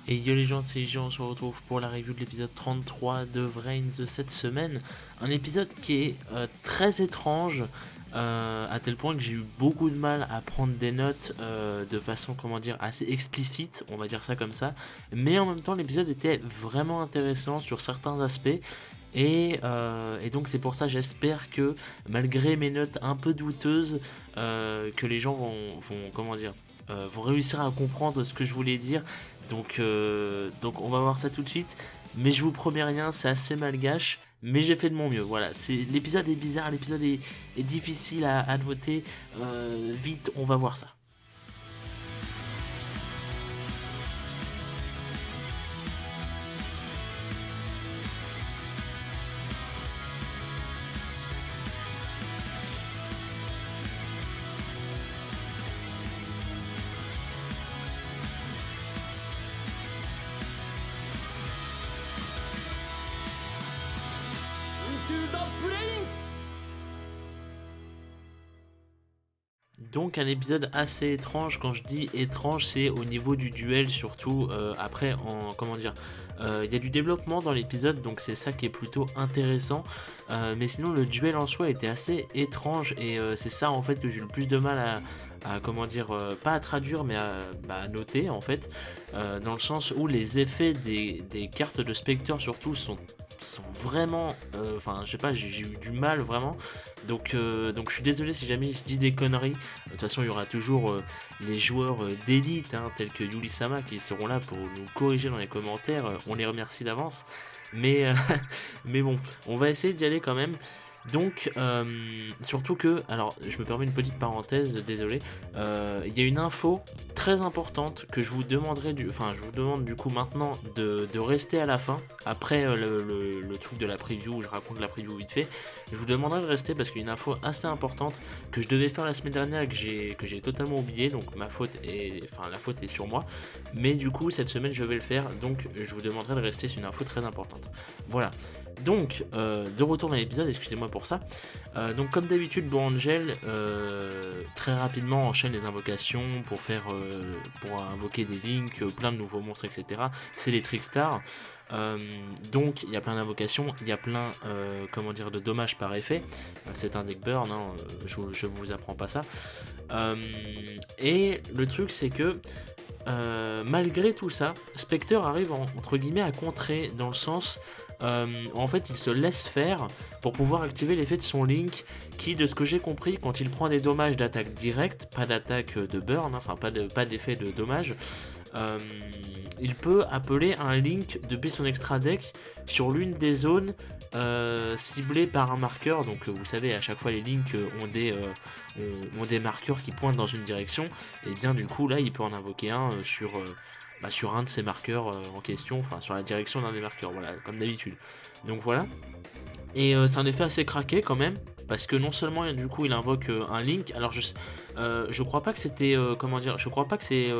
Et yo les gens, c'est Jean, on se retrouve pour la review de l'épisode 33 de Vrains de cette semaine. Un épisode qui est très étrange, à tel point que j'ai eu beaucoup de mal à prendre des notes de façon, comment dire, assez explicite, on va dire ça comme ça. Mais en même temps, l'épisode était vraiment intéressant sur certains aspects. Et donc c'est pour ça j'espère que malgré mes notes un peu douteuses, que les gens comment dire, vont réussir à comprendre ce que je voulais dire. Donc on va voir ça tout de suite. Mais je vous promets rien, c'est assez malgache. Mais j'ai fait de mon mieux. Voilà, l'épisode est bizarre, l'épisode est difficile à noter. Vite, on va voir ça. Donc un épisode assez étrange. Quand je dis étrange, c'est au niveau du duel surtout. Après, comment dire, il y a du développement dans l'épisode, donc c'est ça qui est plutôt intéressant. Mais sinon, le duel en soi était assez étrange et c'est ça en fait que j'ai eu le plus de mal comment dire, pas à traduire mais à noter en fait, dans le sens où les effets des cartes de Spectre surtout sont vraiment, enfin je sais pas, j'ai eu du mal vraiment, donc je suis désolé si jamais je dis des conneries. De toute façon il y aura toujours les joueurs d'élite, hein, tels que Yuli-sama, qui seront là pour nous corriger dans les commentaires. On les remercie d'avance, mais mais bon, on va essayer d'y aller quand même. Donc, surtout que, alors je me permets une petite parenthèse, désolé, il y a une info très importante que je vous demanderai, je vous demande du coup maintenant de rester à la fin, après le truc de la preview où je raconte la preview vite fait. Je vous demanderai de rester parce qu'il y a une info assez importante que je devais faire la semaine dernière et que j'ai totalement oublié, donc la faute est sur moi. Mais du coup, cette semaine je vais le faire, donc je vous demanderai de rester, c'est une info très importante. Voilà. Donc, de retour dans l'épisode, excusez-moi pour ça. Donc, comme d'habitude, Blue Angel très rapidement enchaîne les invocations pour invoquer des links, plein de nouveaux monstres, etc. C'est les Trickstars. Donc, il y a plein d'invocations, il y a plein, comment dire, de dommages par effet. C'est un deck burn, hein, je vous apprends pas ça. Et le truc, c'est que malgré tout ça, Spectre arrive entre guillemets à contrer, dans le sens en fait il se laisse faire pour pouvoir activer l'effet de son Link qui, de ce que j'ai compris, quand il prend des dommages d'attaque directe, pas d'attaque de burn, hein, enfin pas d'effet de dommage, euh, il peut appeler un Link depuis son extra deck sur l'une des zones ciblées par un marqueur. Donc vous savez, à chaque fois les Links ont des marqueurs qui pointent dans une direction, et bien du coup là il peut en invoquer un sur un de ces marqueurs en question, enfin sur la direction d'un des marqueurs, voilà, comme d'habitude. Donc voilà. Et c'est un effet assez craqué quand même, parce que non seulement du coup il invoque un Link, alors je crois pas que c'était, comment dire, je crois pas que c'est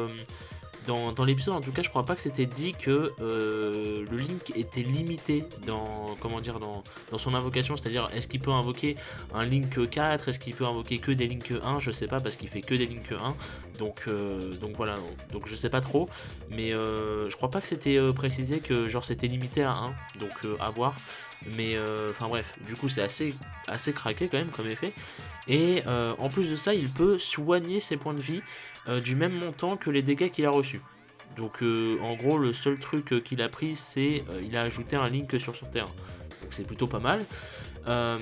dans l'épisode, en tout cas, je crois pas que c'était dit que le Link était limité dans, comment dire, dans son invocation. C'est-à-dire, est-ce qu'il peut invoquer un Link 4, est-ce qu'il peut invoquer que des Link 1, je sais pas, parce qu'il fait que des Link 1. Donc voilà, donc je sais pas trop, mais je crois pas que c'était précisé que genre c'était limité à 1, donc à voir. Mais enfin bref, du coup c'est assez craqué quand même comme effet. Et en plus de ça, il peut soigner ses points de vie du même montant que les dégâts qu'il a reçus. Donc en gros, le seul truc qu'il a pris, c'est il a ajouté un Link sur son terrain. Donc c'est plutôt pas mal. Euh,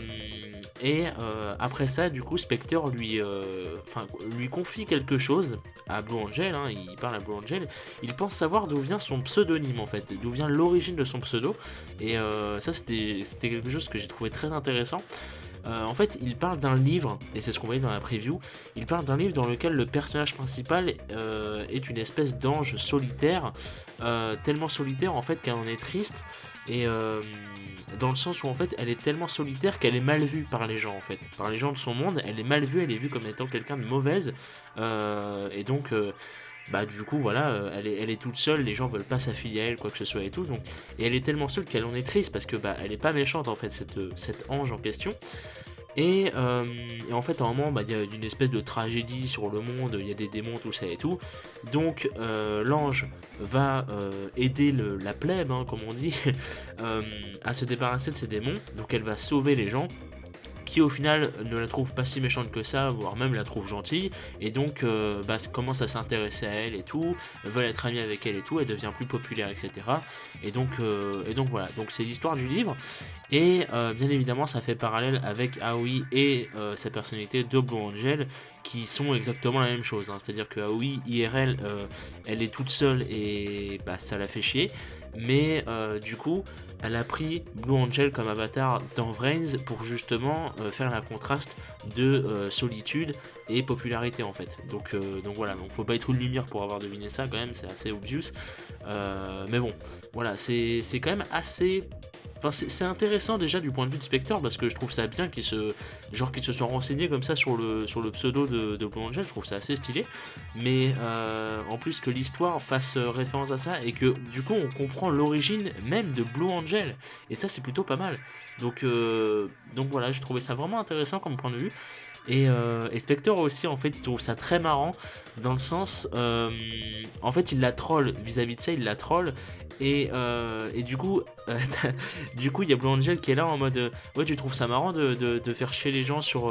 et après ça, du coup, Spectre lui confie quelque chose à Blue Angel, hein, il parle à Blue Angel. Il pense savoir d'où vient son pseudonyme en fait, d'où vient l'origine de son pseudo. Et ça, c'était quelque chose que j'ai trouvé très intéressant. En fait, il parle d'un livre, et c'est ce qu'on voyait dans la preview. Il parle d'un livre dans lequel le personnage principal est une espèce d'ange solitaire, tellement solitaire en fait qu'elle en est triste, et dans le sens où en fait elle est tellement solitaire qu'elle est mal vue par les gens en fait, par les gens de son monde. Elle est mal vue, elle est vue comme étant quelqu'un de mauvaise, et donc bah du coup voilà, elle est toute seule, les gens veulent pas s'affilier à elle, quoi que ce soit et tout, donc, et elle est tellement seule qu'elle en est triste parce que bah elle est pas méchante en fait, cette ange en question. Et en fait, à un moment, il y a une espèce de tragédie sur le monde, il y a des démons, tout ça et tout. Donc, l'ange va aider la plèbe, hein, comme on dit, à se débarrasser de ces démons. Donc, elle va sauver les gens, qui au final ne la trouve pas si méchante que ça, voire même la trouve gentille, et donc commence à s'intéresser à elle et tout, veut être amie avec elle et tout, elle devient plus populaire, etc. Et donc voilà, donc c'est l'histoire du livre, et bien évidemment ça fait parallèle avec Aoi et sa personnalité de Blue Angel, qui sont exactement la même chose, hein. C'est-à-dire que Aoi, IRL, elle est toute seule et ça la fait chier, mais du coup elle a pris Blue Angel comme avatar dans Vrains pour justement faire la contraste de solitude et popularité en fait. Donc voilà, donc faut pas être une lumière pour avoir deviné ça quand même, c'est assez obvious. Mais bon, voilà, c'est quand même assez... Enfin, c'est intéressant déjà du point de vue de Spectre, parce que je trouve ça bien qu'ils se soient renseignés comme ça sur le pseudo de Blue Angel. Je trouve ça assez stylé, mais en plus que l'histoire fasse référence à ça, et que du coup on comprend l'origine même de Blue Angel, et ça c'est plutôt pas mal. Donc voilà, j'ai trouvé ça vraiment intéressant comme point de vue. Et Spectre aussi, en fait, il trouve ça très marrant, dans le sens, en fait, il la troll vis-à-vis de ça, il la troll, et du coup, il y a Blue Angel qui est là en mode, ouais, tu trouves ça marrant de faire chier les gens sur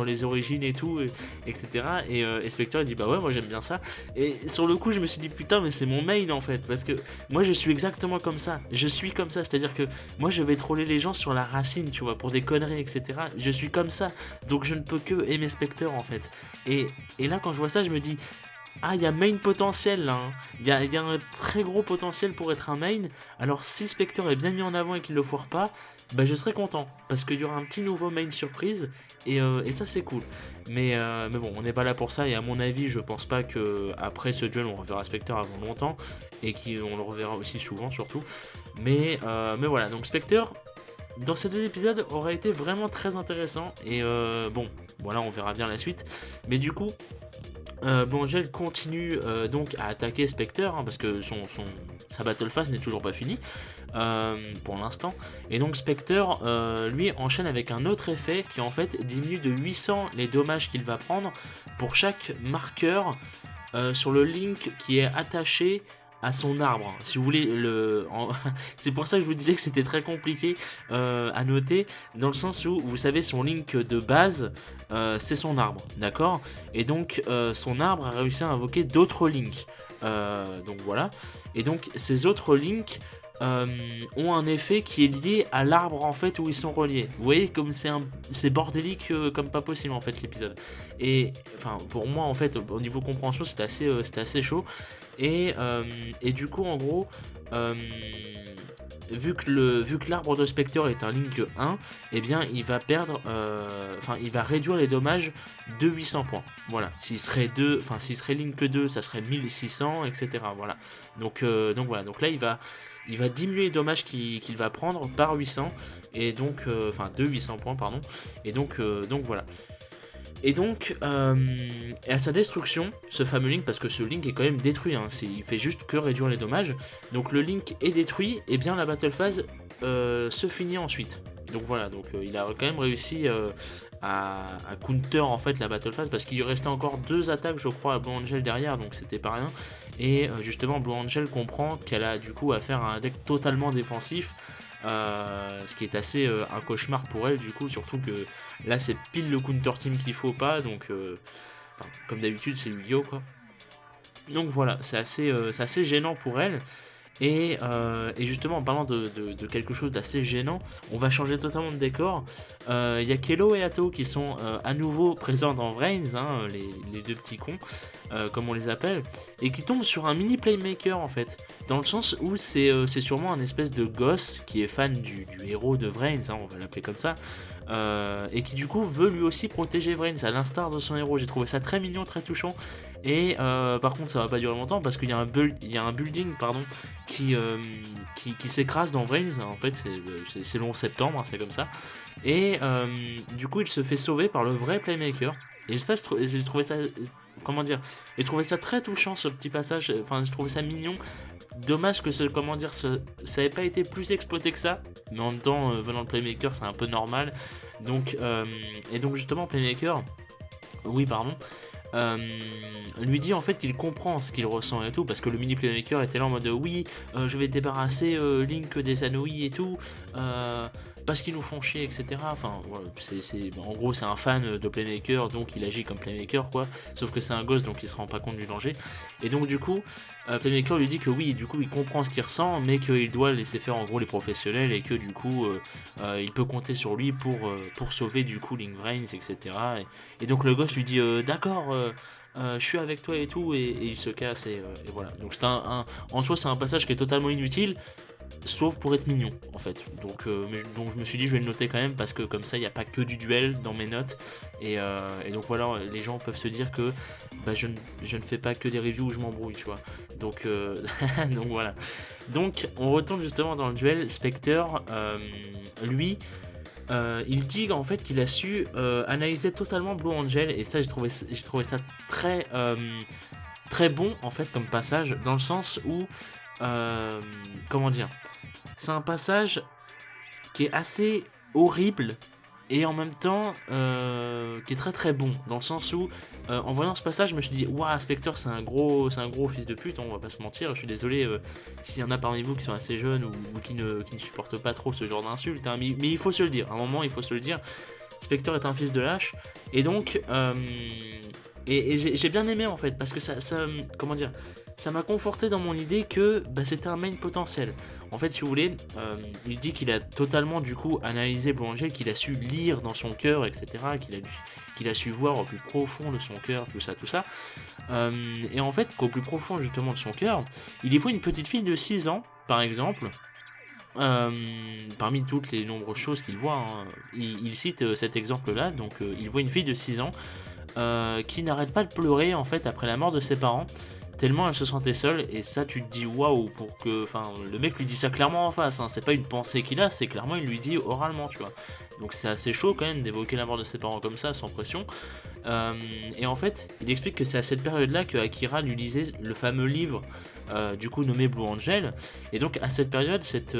les origines et tout, etc. Et Spectre il dit, bah ouais, moi j'aime bien ça. Et sur le coup, je me suis dit, putain, mais c'est mon mail en fait, parce que moi je suis exactement comme ça, c'est-à-dire que moi je vais troller les gens sur la racine, tu vois, pour des conneries, etc. Je suis comme ça, donc je ne peux que aimer Spectre en fait. Et là, quand je vois ça, je me dis, ah, il y a main potentiel là, hein. Il y a un très gros potentiel pour être un main. Alors si Spectre est bien mis en avant et qu'il le foire pas, je serais content, parce qu'il y aura un petit nouveau main surprise, et ça c'est cool. Mais bon, on n'est pas là pour ça, et à mon avis, je pense pas que après ce duel on reverra Spectre avant longtemps, et qu'on le reverra aussi souvent surtout. Mais voilà, donc Spectre dans ces 2 épisodes aurait été vraiment très intéressant, et bon, voilà, on verra bien la suite. Mais du coup, Blue Angel continue donc à attaquer Spectre, hein, parce que sa battle phase n'est toujours pas finie pour l'instant. Et donc Spectre lui enchaîne avec un autre effet qui en fait diminue de 800 les dommages qu'il va prendre pour chaque marqueur sur le link qui est attaché à son arbre. Si vous voulez, c'est pour ça que je vous disais que c'était très compliqué à noter, dans le sens où, vous savez, son link de base, c'est son arbre, d'accord. Et donc, son arbre a réussi à invoquer d'autres links. Donc voilà. Et donc, ces autres links ont un effet qui est lié à l'arbre en fait où ils sont reliés. Vous voyez comme c'est bordélique comme pas possible en fait l'épisode. Et enfin pour moi en fait au niveau compréhension c'était assez chaud. Et du coup en gros vu que l'arbre de Spectre est un link 1, eh bien il va perdre, il va réduire les dommages de 800 points. Voilà, s'il serait link 2, ça serait 1600, etc. Voilà. Donc voilà, donc là il va diminuer les dommages qu'il va prendre par 800, et donc de 800 points pardon. Et donc voilà. Et donc, à sa destruction, ce fameux Link, parce que ce Link est quand même détruit, hein, il fait juste que réduire les dommages, donc le Link est détruit, et bien la battle phase se finit ensuite. Donc voilà, donc il a quand même réussi à counter en fait la battle phase, parce qu'il lui restait encore 2 attaques je crois à Blue Angel derrière, donc c'était pas rien. Et justement Blue Angel comprend qu'elle a du coup à faire un deck totalement défensif, ce qui est assez un cauchemar pour elle du coup, surtout que là c'est pile le counter team qu'il faut pas, donc comme d'habitude c'est Yu-Gi-Oh quoi. Donc voilà, c'est assez gênant pour elle. Et justement en parlant de quelque chose d'assez gênant, on va changer totalement de décor. Il y a Kelo et Ato qui sont à nouveau présents dans Vrains, hein, les 2 petits cons comme on les appelle, et qui tombent sur un mini playmaker en fait, dans le sens où c'est sûrement un espèce de gosse qui est fan du héros de Vrains, hein, on va l'appeler comme ça, et qui du coup veut lui aussi protéger Vrains à l'instar de son héros. J'ai trouvé ça très mignon, très touchant. Et par contre ça va pas durer longtemps, parce qu'il y a un building qui s'écrase dans Vrains. En fait c'est le 11 septembre, hein, c'est comme ça. Et du coup il se fait sauver par le vrai playmaker. Et ça j'ai trouvé ça, comment dire, j'ai trouvé ça très touchant ce petit passage. Enfin j'ai trouvé ça mignon. Dommage que ça n'avait pas été plus exploité que ça, mais en même temps venant de playmaker c'est un peu normal. Et donc justement Playmaker, oui pardon, euh, lui dit en fait qu'il comprend ce qu'il ressent et tout, parce que le mini Playmaker était là en mode oui, je vais débarrasser Link des Anoi et tout, parce qu'ils nous font chier, etc. Enfin, voilà, en gros, c'est un fan de Playmaker, donc il agit comme Playmaker, quoi. Sauf que c'est un gosse, donc il se rend pas compte du danger. Et donc, du coup, Playmaker lui dit que oui, du coup, il comprend ce qu'il ressent, mais qu'il doit laisser faire en gros les professionnels, et que du coup, il peut compter sur lui pour sauver du coup Link Vrains, etc. Et donc, le gosse lui dit d'accord. Je suis avec toi et tout, et il se casse, et voilà. Donc en soi, c'est un passage qui est totalement inutile, sauf pour être mignon en fait. Donc je me suis dit je vais le noter quand même, parce que comme ça il n'y a pas que du duel dans mes notes, et donc voilà, les gens peuvent se dire que bah, je ne fais pas que des reviews où je m'embrouille, tu vois. Donc voilà. Donc on retourne justement dans le duel. Spectre, lui, il dit en fait qu'il a su analyser totalement Blue Angel, et ça j'ai trouvé ça très très bon en fait comme passage, dans le sens où comment dire, c'est un passage qui est assez horrible et en même temps qui est très très bon, dans le sens où en voyant ce passage je me suis dit waouh, Spectre c'est un gros fils de pute, on va pas se mentir. Je suis désolé s'il y en a parmi vous qui sont assez jeunes ou qui ne supportent pas trop ce genre d'insultes, hein, mais il faut se le dire, à un moment il faut se le dire, Spectre est un fils de lâche. Et donc j'ai bien aimé en fait, parce que ça comment dire, ça m'a conforté dans mon idée que bah, c'était un main potentiel. En fait, si vous voulez, il dit qu'il a totalement du coup analysé Blue Angel, qu'il a su lire dans son cœur, etc., qu'il a su voir au plus profond de son cœur, tout ça. Et en fait, qu'au plus profond justement de son cœur, il y voit une petite fille de 6 ans, par exemple. Parmi toutes les nombreuses choses qu'il voit, hein, il cite cet exemple-là. Donc, il voit une fille de 6 ans qui n'arrête pas de pleurer en fait après la mort de ses parents, tellement elle se sentait seule. Et ça, tu te dis waouh, enfin, le mec lui dit ça clairement en face, hein, c'est pas une pensée qu'il a, c'est clairement il lui dit oralement, tu vois. Donc c'est assez chaud quand même d'évoquer la mort de ses parents comme ça, sans pression. Et en fait, il explique que c'est à cette période-là que Akira lui lisait le fameux livre, du coup nommé Blue Angel. Et donc à cette période, cette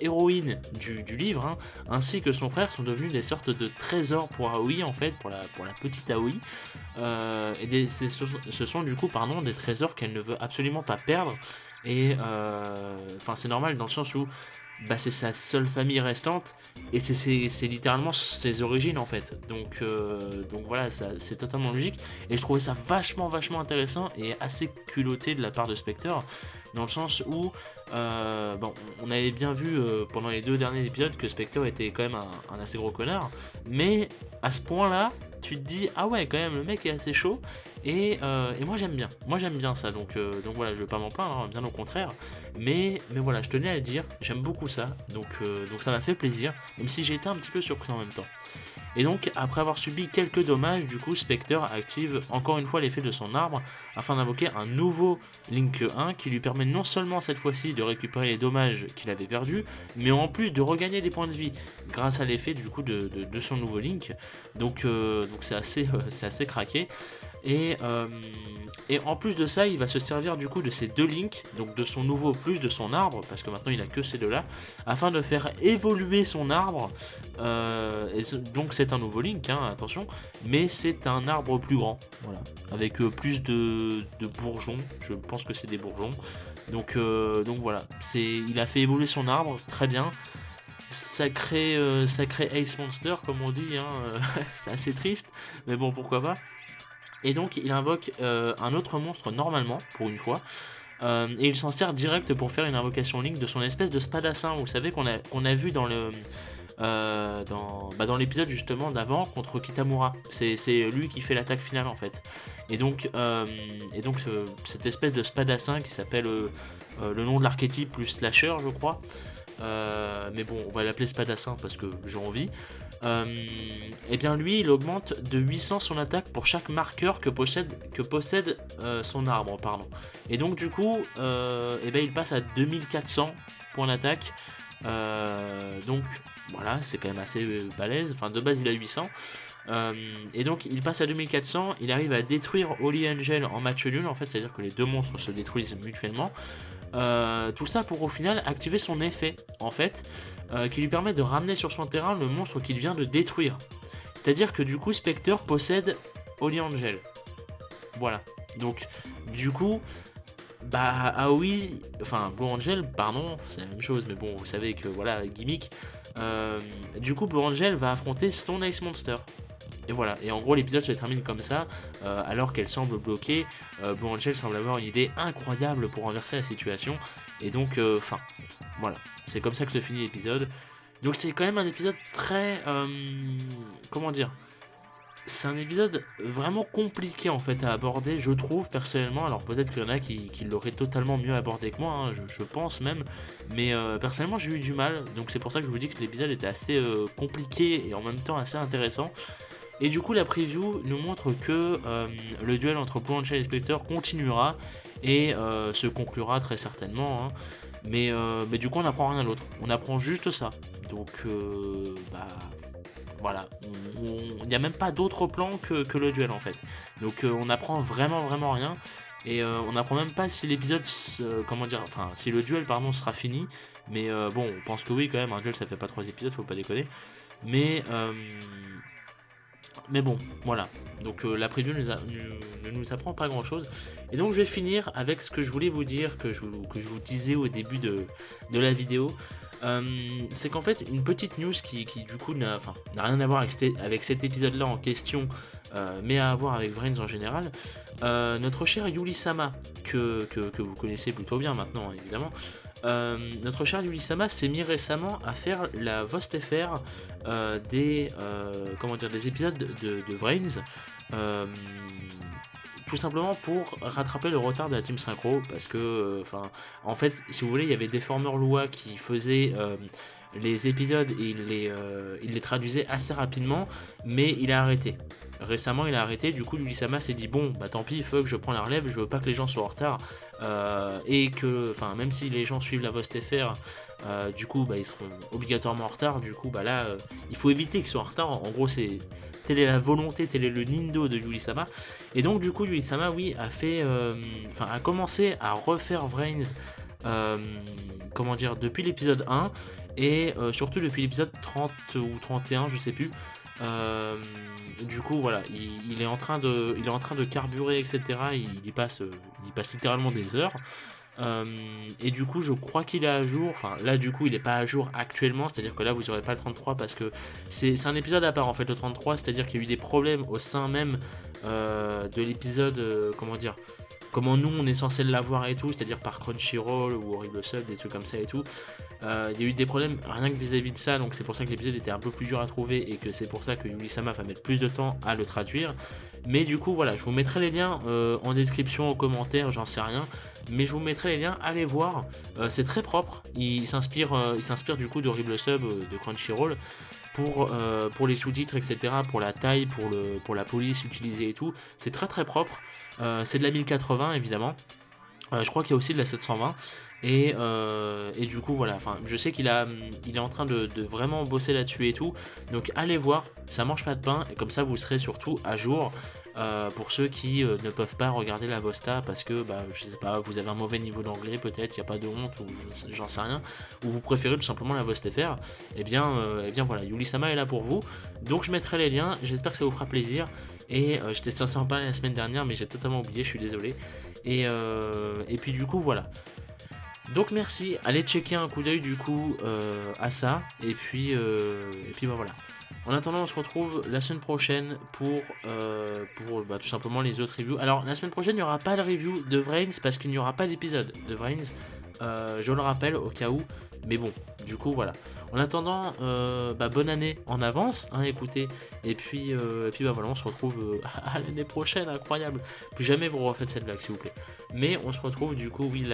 héroïne du livre, hein, ainsi que son frère sont devenus des sortes de trésors pour Aoi, en fait, pour la petite Aoi. Ce sont du coup des trésors qu'elle ne veut absolument pas perdre. Et enfin c'est normal, dans le sens où bah, c'est sa seule famille restante, et c'est littéralement ses origines en fait. Donc voilà, c'est totalement logique. Et je trouvais ça vachement intéressant et assez culotté de la part de Spectre, dans le sens où bon, on avait bien vu pendant les 2 derniers épisodes que Spectre était quand même un assez gros connard, mais à ce point là tu te dis ah ouais, quand même le mec est assez chaud. Et moi j'aime bien ça, donc voilà, je vais pas m'en plaindre, hein, bien au contraire, mais voilà, je tenais à le dire, j'aime beaucoup ça, donc ça m'a fait plaisir, même si j'ai été un petit peu surpris en même temps. Et donc, après avoir subi quelques dommages, du coup, Spectre active encore une fois l'effet de son arbre afin d'invoquer un nouveau Link 1 qui lui permet non seulement cette fois-ci de récupérer les dommages qu'il avait perdus, mais en plus de regagner des points de vie grâce à l'effet du coup de son nouveau Link. Donc c'est assez craqué. Et en plus de ça, il va se servir du coup de ces 2 links, donc de son nouveau plus de son arbre, parce que maintenant il a que ces 2 là, afin de faire évoluer son arbre. Donc c'est un nouveau link, hein, attention, mais c'est un arbre plus grand, voilà, avec plus de bourgeons. Je pense que c'est des bourgeons. Donc voilà, il a fait évoluer son arbre, très bien. Sacré Ace Monster comme on dit, hein, c'est assez triste, mais bon, pourquoi pas. Et donc il invoque un autre monstre normalement, pour une fois, et il s'en sert direct pour faire une invocation Link de son espèce de spadassin, vous savez, qu'on a vu dans dans l'épisode justement d'avant contre Kitamura. C'est lui qui fait l'attaque finale en fait. Et donc cette espèce de spadassin qui s'appelle le nom de l'archétype plus slasher, je crois. Mais bon, on va l'appeler spadassin parce que j'ai envie. Et bien lui, il augmente de 800 son attaque pour chaque marqueur que possède son arbre, pardon. Et donc du coup, et ben il passe à 2400 points d'attaque. Donc voilà, c'est quand même assez balèze. Enfin, de base, il a 800. Et donc il passe à 2400, il arrive à détruire Holy Angel en match nul, en fait, c'est-à-dire que les 2 monstres se détruisent mutuellement. Tout ça pour au final activer son effet, en fait. qui lui permet de ramener sur son terrain le monstre qu'il vient de détruire. C'est-à-dire que du coup Spectre possède Holy Angel. Voilà. Donc du coup, bah AOE, enfin Blue Angel, pardon, c'est la même chose, mais bon, vous savez que voilà, gimmick. Du coup, Blue Angel va affronter son Ice Monster. Et voilà, et en gros l'épisode se termine comme ça, alors qu'elle semble bloquée. Blue Angel semble avoir une idée incroyable pour renverser la situation. Et donc, voilà, c'est comme ça que se finit l'épisode. Donc c'est quand même un épisode très, comment dire, c'est un épisode vraiment compliqué en fait à aborder, je trouve personnellement. Alors peut-être qu'il y en a qui l'auraient totalement mieux abordé que moi, hein, je pense même. Mais personnellement j'ai eu du mal, donc c'est pour ça que je vous dis que l'épisode était assez compliqué et en même temps assez intéressant. Et du coup la preview nous montre que le duel entre Blue Angel et Spectre continuera et se conclura très certainement, hein. Mais du coup on n'apprend rien d'autre, on apprend juste ça. Donc voilà, il n'y a même pas d'autre plan que le duel en fait. Donc on apprend vraiment rien. Et on n'apprend même pas si l'épisode, si le duel pardon sera fini. Mais bon, on pense que oui quand même, un duel ça fait pas 3 épisodes, faut pas déconner. Mais bon, voilà. Donc la preview ne nous apprend pas grand chose. Et donc je vais finir avec ce que je voulais vous dire, que je vous disais au début de la vidéo. C'est qu'en fait une petite news qui du coup n'a rien à voir avec cet épisode là en question, mais à voir avec Vrains en général. Notre cher Yuli-sama, que vous connaissez plutôt bien maintenant évidemment, notre cher Yuli-sama s'est mis récemment à faire la VostFR des épisodes de Vrains, tout simplement pour rattraper le retard de la team synchro, parce que en fait si vous voulez il y avait Deformer Lua qui faisait les épisodes et il les traduisait assez rapidement, mais il a arrêté. Récemment il a arrêté, du coup Yuli-sama s'est dit bon bah tant pis, il faut que je prends la relève, je veux pas que les gens soient en retard, et que même si les gens suivent la VostFR, du coup bah ils seront obligatoirement en retard, du coup bah là il faut éviter qu'ils soient en retard, en gros c'est telle est la volonté, tel est le Nindo de Yuli-sama. Et donc du coup Yuli-sama oui a commencé à refaire Vrains depuis l'épisode 1 et surtout depuis l'épisode 30 ou 31 je sais plus. Du coup voilà, il est en train de carburer, etc. Il y passe littéralement des heures. Et du coup je crois qu'il est à jour, là du coup il est pas à jour actuellement, c'est à dire que là vous aurez pas le 33 parce que c'est un épisode à part en fait le 33, c'est à dire qu'il y a eu des problèmes au sein même de l'épisode, comment nous on est censé l'avoir et tout, c'est à dire par Crunchyroll ou Horrible Sub, des trucs comme ça et tout. Il y a eu des problèmes rien que vis-à-vis de ça, donc c'est pour ça que l'épisode était un peu plus dur à trouver et que c'est pour ça que Yuli-sama va mettre plus de temps à le traduire. Mais du coup voilà, je vous mettrai les liens en description, en commentaire, j'en sais rien, mais je vous mettrai les liens, allez voir, c'est très propre, il s'inspire du coup d'Horrible Sub de Crunchyroll pour les sous-titres, etc., pour la taille, pour la police utilisée et tout, c'est très propre. C'est de la 1080 évidemment, je crois qu'il y a aussi de la 720. Et du coup voilà, je sais qu'il est en train de vraiment bosser là-dessus et tout, donc allez voir, ça mange pas de pain, et comme ça vous serez surtout à jour pour ceux qui ne peuvent pas regarder la Vosta parce que je sais pas, vous avez un mauvais niveau d'anglais peut-être, il n'y a pas de honte ou j'en sais rien, ou vous préférez tout simplement la VostFR, et bien voilà, Yuli-sama est là pour vous, donc je mettrai les liens, j'espère que ça vous fera plaisir. Et j'étais censé en parler la semaine dernière mais j'ai totalement oublié, je suis désolé. Et puis du coup voilà. Donc merci, allez checker un coup d'œil du coup à ça. Et puis voilà. En attendant on se retrouve la semaine prochaine pour tout simplement les autres reviews. Alors la semaine prochaine il n'y aura pas de review de Vrains parce qu'il n'y aura pas d'épisode de Vrains. Je le rappelle au cas où. Mais bon, du coup voilà. En attendant, bonne année en avance, hein, écoutez. Et puis voilà, on se retrouve à l'année prochaine, incroyable. Plus jamais vous refaites cette blague, s'il vous plaît. Mais on se retrouve du coup, oui,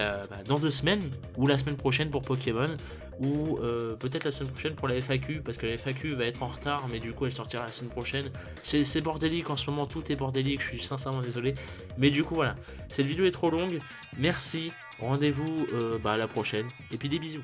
dans 2 semaines, ou la semaine prochaine pour Pokémon, ou peut-être la semaine prochaine pour la FAQ, parce que la FAQ va être en retard, mais du coup elle sortira la semaine prochaine. C'est bordélique en ce moment, tout est bordélique, je suis sincèrement désolé. Mais du coup voilà, cette vidéo est trop longue. Merci, rendez-vous à la prochaine, et puis des bisous.